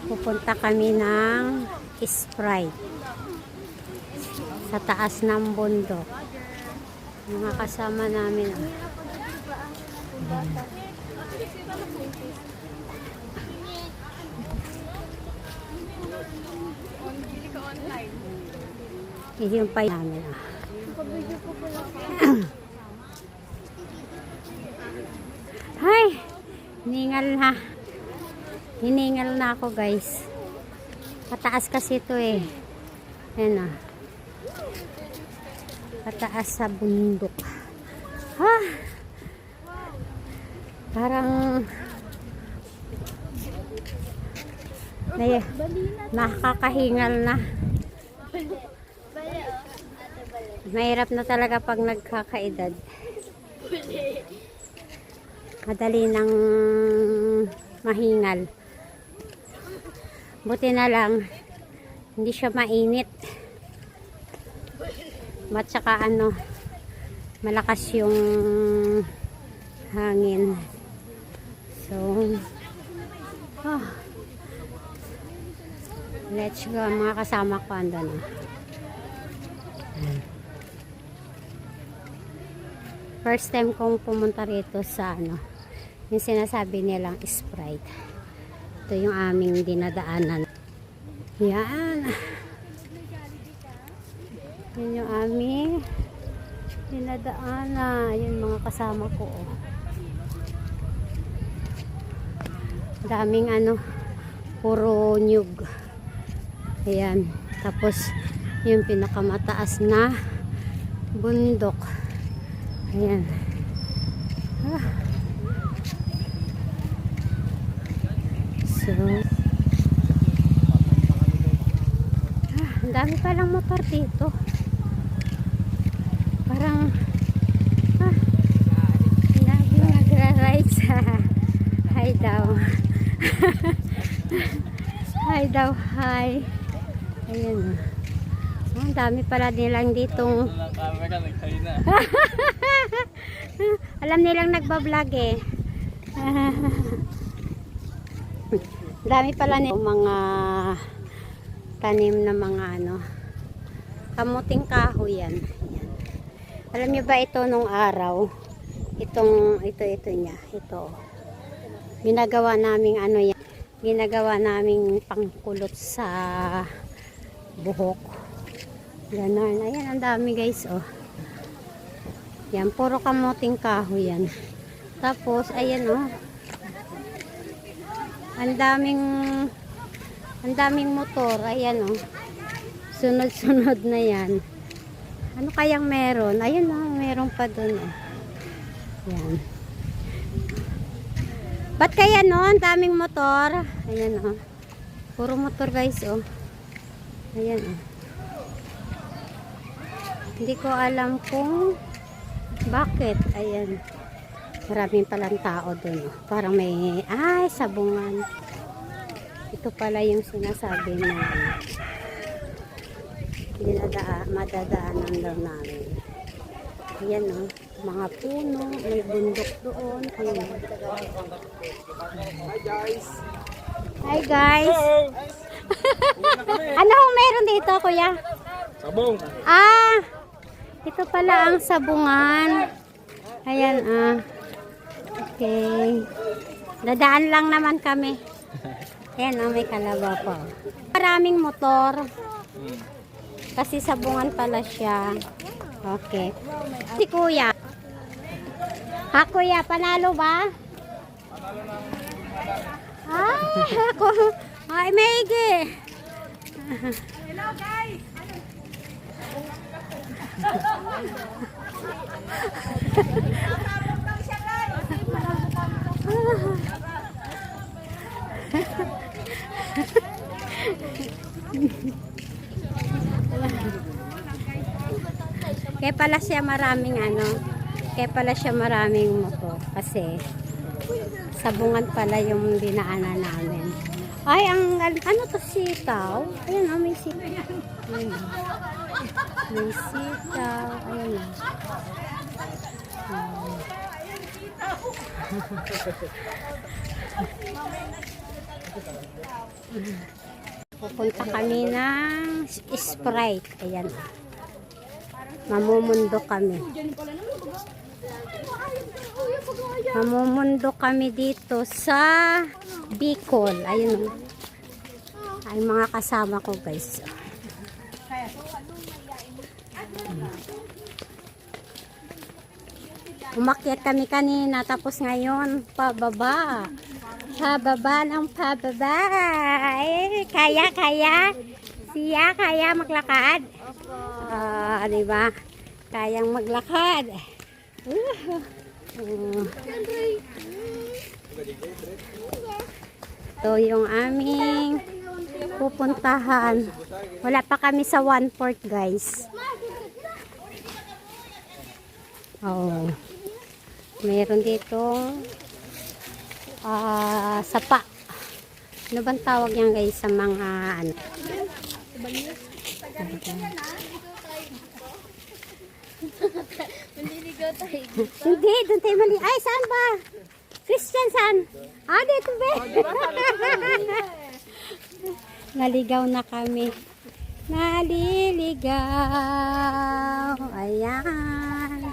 Pupunta kami ng Sprite sa taas ng bundok. Mga kasama namin. Yung pa namin. Ay, hiningal na. Hiningal na ako, guys. Pataas kasi ito eh. Ayan na. Pataas sa bundok. Ha? Parang nakakahingal na. Mahirap na talaga pag nagkakaedad. Madali nang mahingal. Buti na lang hindi siya mainit. At saka malakas yung hangin. So, let's go. Mga kasama ko andun. First time kong pumunta rito sa yung sinasabi nilang Sprite. Ito yung aming dinadaanan. Yan. Yan yung aming dinadaanan. Yan mga kasama ko. Daming puro nyug. Ayan. Tapos yung pinakamataas na bundok. Ayan. So, ang dami palang motor dito. Parang lagi nagra-ride sa hi daw. Hi daw, hi. Ayan. Ang dami pala nilang ditong alam nilang nagbablog eh. Dami pala nilang mga tanim na mga kamuting kahoy yan. Alam niyo ba ito nung araw? Ito niya. Ito. Ginagawa naming yan. Ginagawa naming pangkulot sa buhok. Ganon. Ayan, ang dami guys, oh. Yan, puro kamuting kahoy yan. Tapos, ayan, oh. Ang daming motor. Ayan, oh. Sunod-sunod na yan. Ano kayang meron? Ayan, oh. Meron pa dun, oh. Yan. Ba't kaya, no? Ang daming motor. Ayan, oh. Puro motor, guys, oh. Ayan, oh. Hindi ko alam kung bakit. Ayan. Maraming palang tao dun. Parang may, sabungan. Ito pala yung sinasabi na madadaanan daw namin. Ayan o. Mga puno. May bundok doon. Ayan. Hi guys. Hi guys. Ano meron dito, kuya? Sabong. Ito pala ang sabungan. Ayan, okay. Dadaan lang naman kami. Ayan, may kalabaw po. Maraming motor. Kasi sabungan pala siya. Okay. Si kuya. Ha, kuya, panalo ba? Ako. Ay, maigi. Hello guys. Kaya pala siya maraming motor kasi sabungan pala yung dinaanan namin. Ay, ano to, sitaw? Ayan, may sitaw. Ayan. May sitaw. Ayan. Pupunta kami ng Sprite. Ayan. Mamumundo kami. Mamumundo kami dito sa Bicol. Ayun. Ay mga kasama ko guys. Umakyat kami kanina tapos ngayon pababa. Pababa ng pababa. Kaya. Siya kaya maglakad. Di ba? Kayang maglakad. Ito yung aming pupuntahan. Wala pa kami sa 1/4 guys. Oh. Meron dito sapa. Ano bang tawag yan guys sa mga ano? Hindi, doon tayo mali. Ay, saan ba? Christian, saan? Dito ba? Naligaw na kami. Naliligaw. Ayan.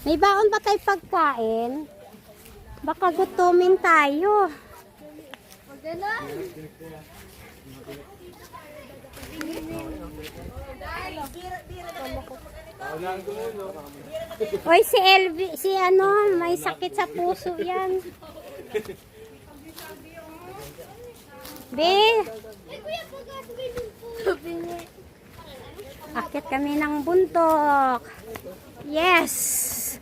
May baon ba tayo pagkain? Baka gutumin tayo. Oy, si LV, si ano, may sakit sa puso yan. Be. Akit kami ng bundok. Yes.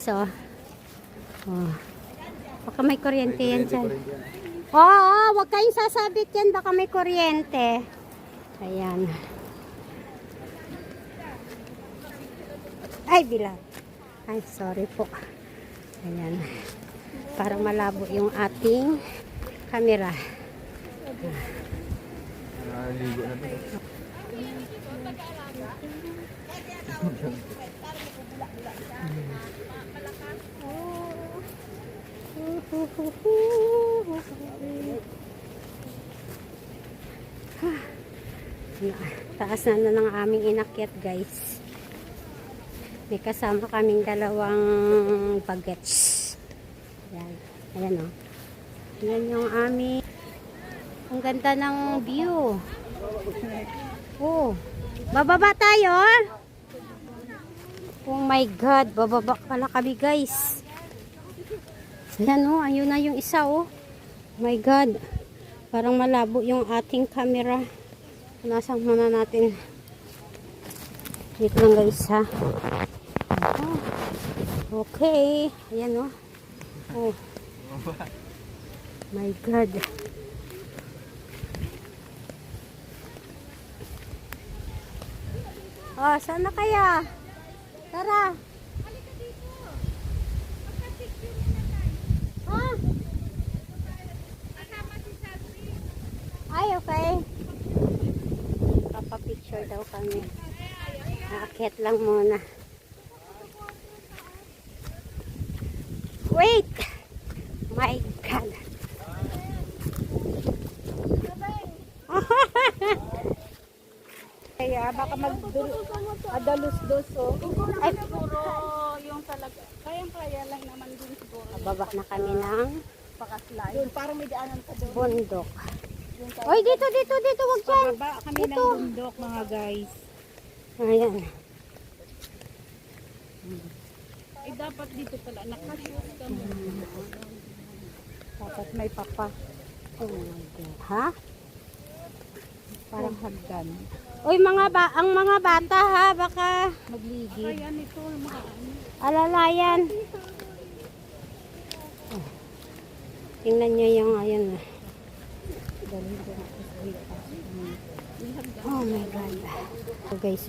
So. Baka may kuryente yan dyan. Wag kayong sasabit yan. Baka may kuryente. Ayan. Ay, bilang. Ay, sorry po. Ayan. Parang malabo yung ating camera. Ligo na ito. Taas na ng aming inakyat guys. May kasama kaming dalawang bagets. Ayan. Ayan o. Ayan yung aming. Ang ganda ng view. Oh. Bababa tayo. Oh my God. Bababa pala kami guys. Ayan o. Ayun na yung isa o. Oh my God. Parang malabo yung ating camera. Nasang muna natin. Dito lang guys ha. Okay. Ayan o. Oh. My God. Saan na kaya? Tara. Ay, okay. Papapicture daw kami. Naakyat lang muna. Wait! My God. Kaya baka magdalos-dos ay siguro yung talaga. Kaya lang naman din siguro. Baba na kami ng Pakaslay. Yun, parang may daanan pa doon. bundok. Oy, dito. Wag dyan. Baba kami ng bundok mga guys. Ayan. Ay dapat dito pala nakashoot ka mo. Dapat may papa. Oh my God. Ha? Parang hagdan. Oy, ang mga bata ha, baka magligid. Kaya nito mga ano. Alalayan. Oh. Tingnan nyo yung ayun. Oh my God. So guys,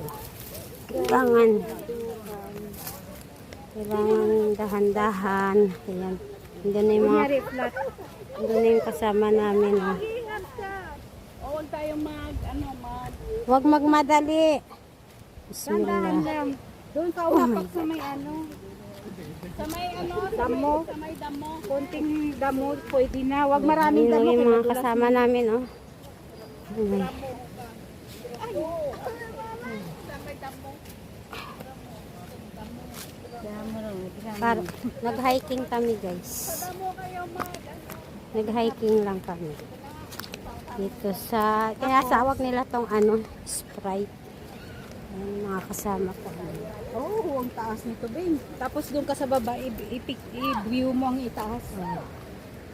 kailangan dahan-dahan. Ayan. Doon na yung mga, doon na yung kasama namin. Oh. Ingat ka. O huwag tayong Huwag magmadali. Dandahan Bismillah. lang. Doon ka umapak sa may ano. Sa may ano, Damo. sa may damo. Konting damo, pwede na. Huwag maraming Yun damo. yung mga kaya kasama namin, oh. Ayan. Nag-hiking kami, guys. Nag-hiking lang kami. Dito sa, kinasawag nila tong ano, Sprite. Ayan, mga kasama ko. Oo, ang taas nito, Ben. Tapos doon ka sa baba, i-view mo ang itaas.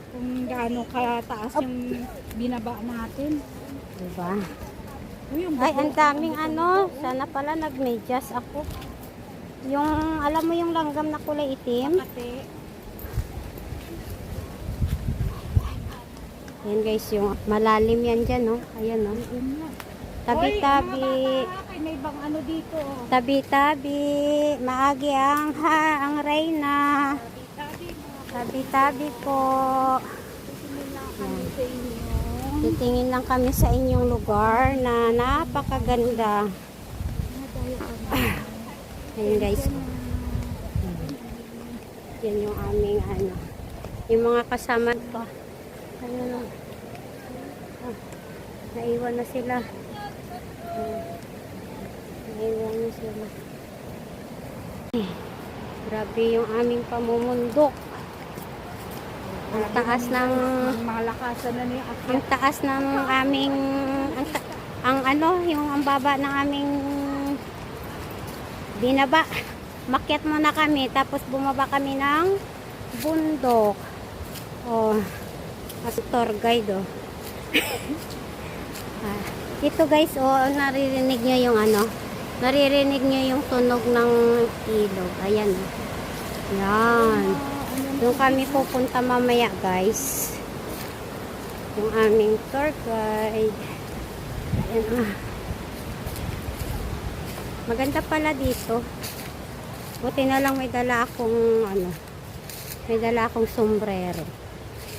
Kung gaano kataas yung binaba natin. Diba? Uy, yung Ay, ang daming ano. Sana pala nag-medyas ako. Yung, alam mo yung langgam na kulay itim? Ate, Ayan guys, yung malalim yan dyan, no? Ayan, no? yun nga. Tabi-tabi. Oy, mga bata, may ibang ano dito. Oh. Tabi-tabi. Maagi ang reyna. Tabi-tabi po. Kami sa inyo. Titingin lang kami sa inyong lugar na napakaganda. Ayan guys. Yan yung aming ano. Yung mga kasama ko. Ayun o. Naiwan na sila. Naiwan na sila. Grabe yung aming pamumundok. Ang taas ng Malakasan na niya. ang taas ng aming ang ano, yung ang baba ng aming binaba. Makyat muna kami tapos bumaba kami ng bundok. Oh, as tour guide oh. Ito guys, oh, naririnig nyo yung ano, naririnig nyo yung tunog ng ilog. Ayan oh. Yan. Doon kami pupunta mamaya guys. Yung aming tour guide. Ayan ah. Maganda pala dito. Buti na lang may dala akong ano, may dala akong sombrero.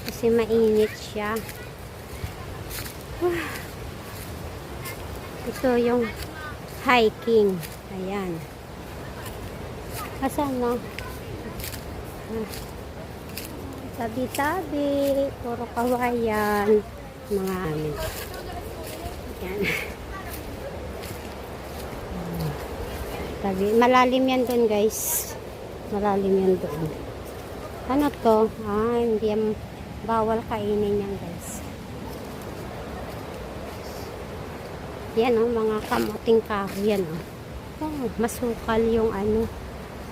Kasi mainit siya. Ito yung hiking. Ayan. Asan na? Tabi-tabi. Puro kawayan. Mga amin. Ayan. Tabi. Malalim yan dun guys. Malalim yan dun. Ano to? Hindi yan. Bawal kainin yan guys. Yan oh, mga kamuting kahoy yan oh. Oh, masukal yung ano.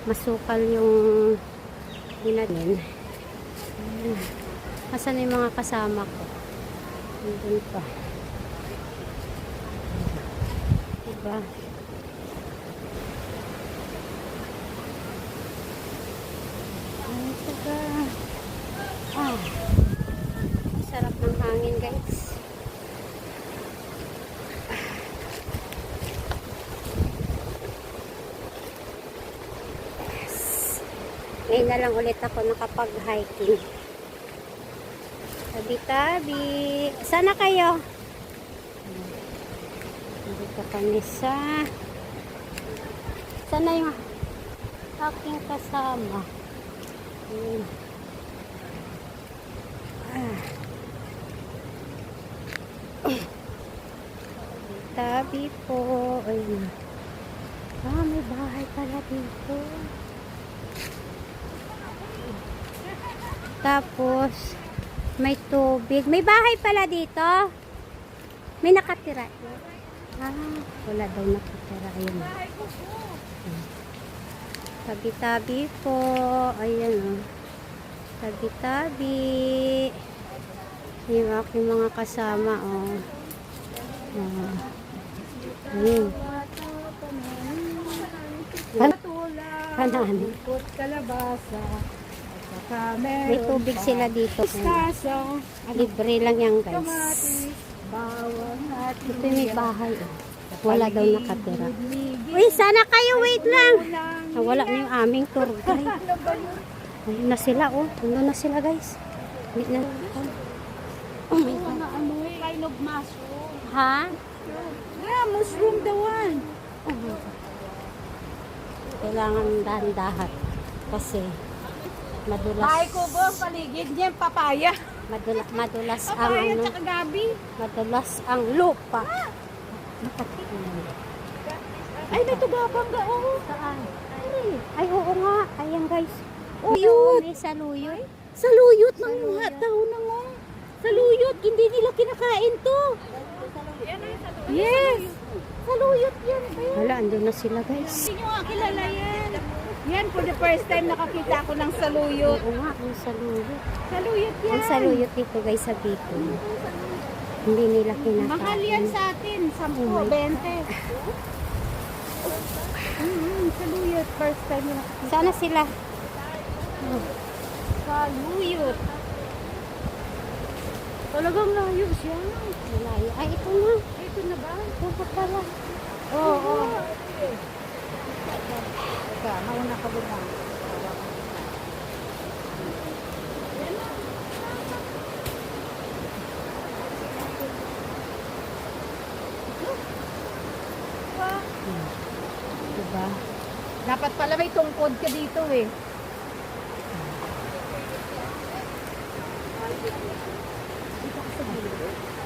Masukal yung ginanin. Asan yung mga kasama ko? Nandun pa. Diba? Sarap ng hangin guys. Yes. Ngayon na lang ulit ako nakapag-hiking. Tabi-tabi. Sana kayo? Dito kami sa sana yung aking kasama. Tabi po. Ayun. May bahay pala dito. Tapos, may tubig. May bahay pala dito. May nakatira. Wala daw nakatira. Ayun. Tabi-tabi po. Ayan o. Tabi-tabi. Yung aking mga kasama o. Ayun. Kanan. Ikot kalabasa. At saka meron May tubig pa sila dito. Pistaso. Libre lang yan guys. Kamatis. Bawang at Ito yung may bahay. Wala daw nakatira. Uy, sana kayo wait lang. Wala na yung aming tour guide. Ayun na sila oh. Ayun na sila guys. Wait na. Mga ano kind of mushroom. Ha? Yeah, mushroom the one. Kailangan dahan-dahan. Kasi madulas. Bahay kubo, ang paligid niya, papaya. Madulas ang Papaya ano, tsaka gabi. madulas ang lupa. Ay, may tugapang ga, oo. Saan? Ay, oo nga. Ayan guys. Oh, Ayun, yun. may saluyot. Saluyot, Saluyot. mga tao na nga. Saluyot, hindi nila kinakain to. Yes. Saluyot yan. Hala, andun na sila guys. Hindi nyo nga kilala yan. Yan, for the first time nakakita ako ng saluyot. Oo nga, ang saluyot. Saluyot yan. Ang saluyot dito guys sa Bicol. Hindi nila kinakain. Mahal yan sa atin. 10, 20. Saluyot. First time na nakakita. Sana sila? Saluyot. Talagang layo siya. Malayo. Ay, ito na. Ito na ba? Ito pa pala. Oo. Teka, mauna ka ba na? Diba? Dapat pala may tungkod ka dito eh.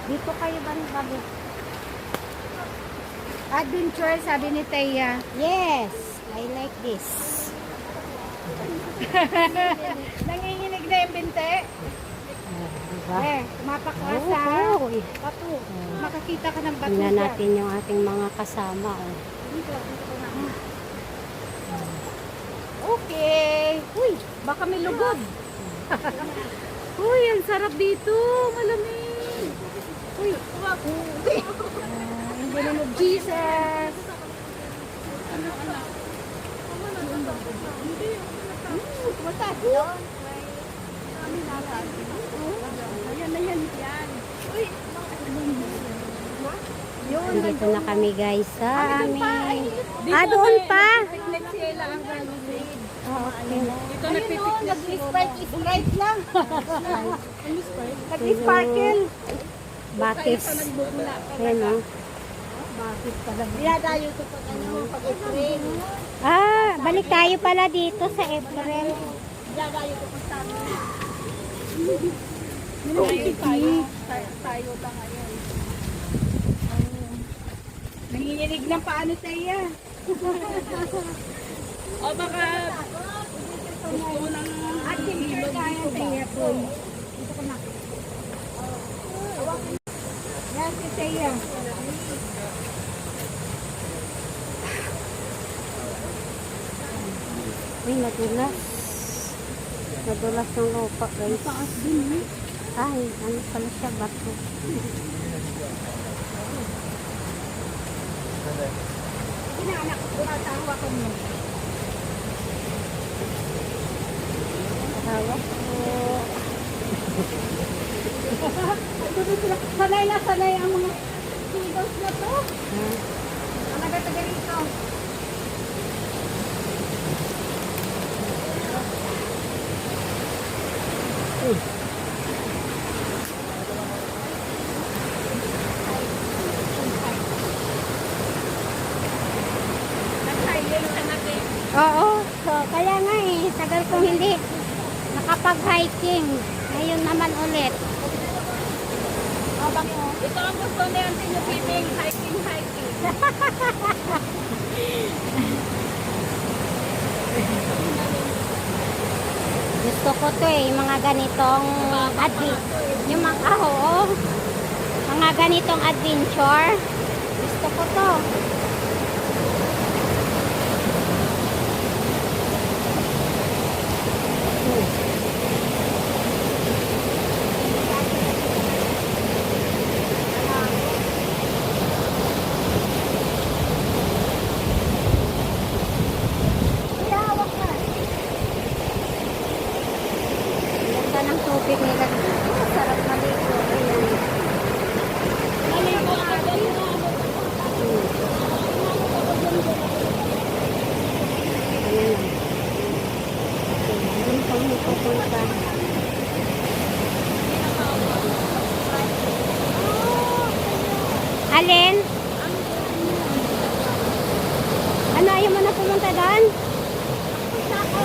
Dito kayo ba bago? Adventure, sabi ni Teya. Yes, I like this. Nanginginig na yung binte. Diba? Mapak ka sa Oo. bato. Makakita ka ng bato. Tingnan dyan. natin yung ating mga kasama. Oh. Dito ka na. Okay. Uy, baka may lugod. Uy, ang sarap dito. Malamig. Uy, in the name of Jesus. Mataas yun. Ayan na yan. Uy. Yun. Dito na kami guys sa aming... Dito doon pa? Picnic sila ang gano'n. Oh, okay. Dito nagpipiknik. Nag-sprite lang. Nag-sparkle. Batis. Ayan o. Bakit pala? Dinadayo ito pag pag-April. Ah, balik tayo pala dito sa April. Dinadayo ito pag summer. Tayo ba ngayon? Nanginginig ng paano tayo? O baka gusto ng adventure tayo tayo po. Dito ko na. Yan si Teya. Uy, madulas. Madulas ng lupa guys. Taas din eh. Ay, ano pala siya, bato. Inaanak ko na tawa ko mo. Hawak po. Sanay na sanay ang mga kiddos na to. Ah, Ang nagataga rito. Nag-highway ka na kayo. Oo, so kaya nga tagal kong hindi nakapag-hiking. Ngayon naman ulit. Ito ang gusto ni Auntie niyo piping hiking. Gusto ko to yung mga ganitong yung mga mga ganitong adventure. Gusto ko to. Ganda ng tubig nila. Sarap maligo. Ayan. Ayan. Doon kami pupunta. Alin? Ano, ayaw mo na pumunta doon? Ako,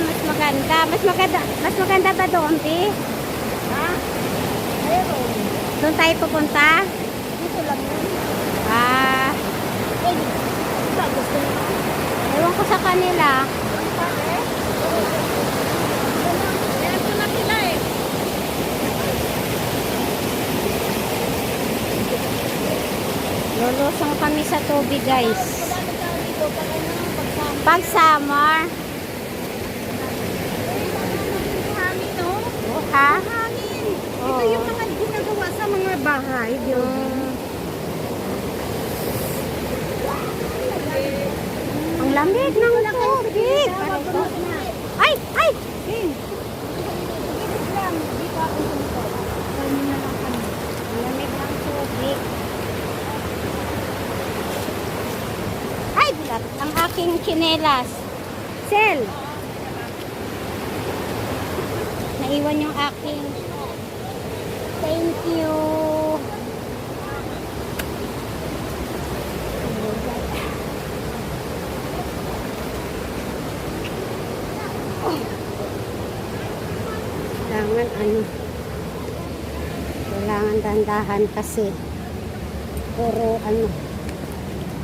mas maganda. Mas maganda ba doon, Bi? Ha? Meron. Doon tayo pupunta? Dito lang yan. Ah, Eh, ba, gusto mo? ewan ko sa kanila. Kaya ito na sila eh. Lulusong kami sa tubig, guys. Marami tao dito. Kaya naman pagsama. Pag summer, Hangin, no? ha? Hangin. Oo. Ito yung mga ginagawa sa mga bahay. Mm. Ang lamig ng tubig. Ay! Ay! Ang lamig ng tubig. Ay! Bilat ang aking chinelas. Sel! Naiwan yung aking. Thank you. Kailangan dandahan kasi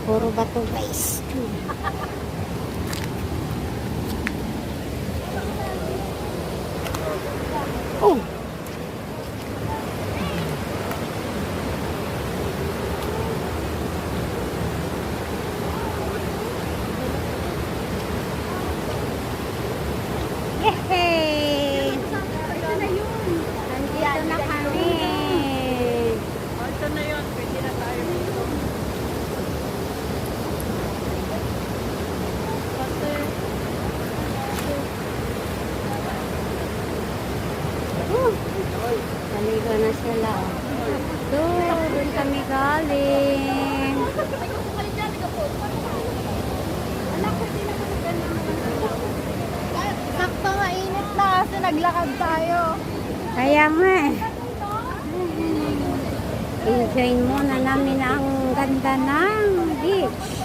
puro bato, guys. Oh. Yehey! Nandito na kami. Ito na yun. Pwede na tayo. Naligo na sila. Doon kami galing. Sakto mainit na kasi naglakad tayo. Kaya nga eh. Enjoy muna namin ang ganda ng beach.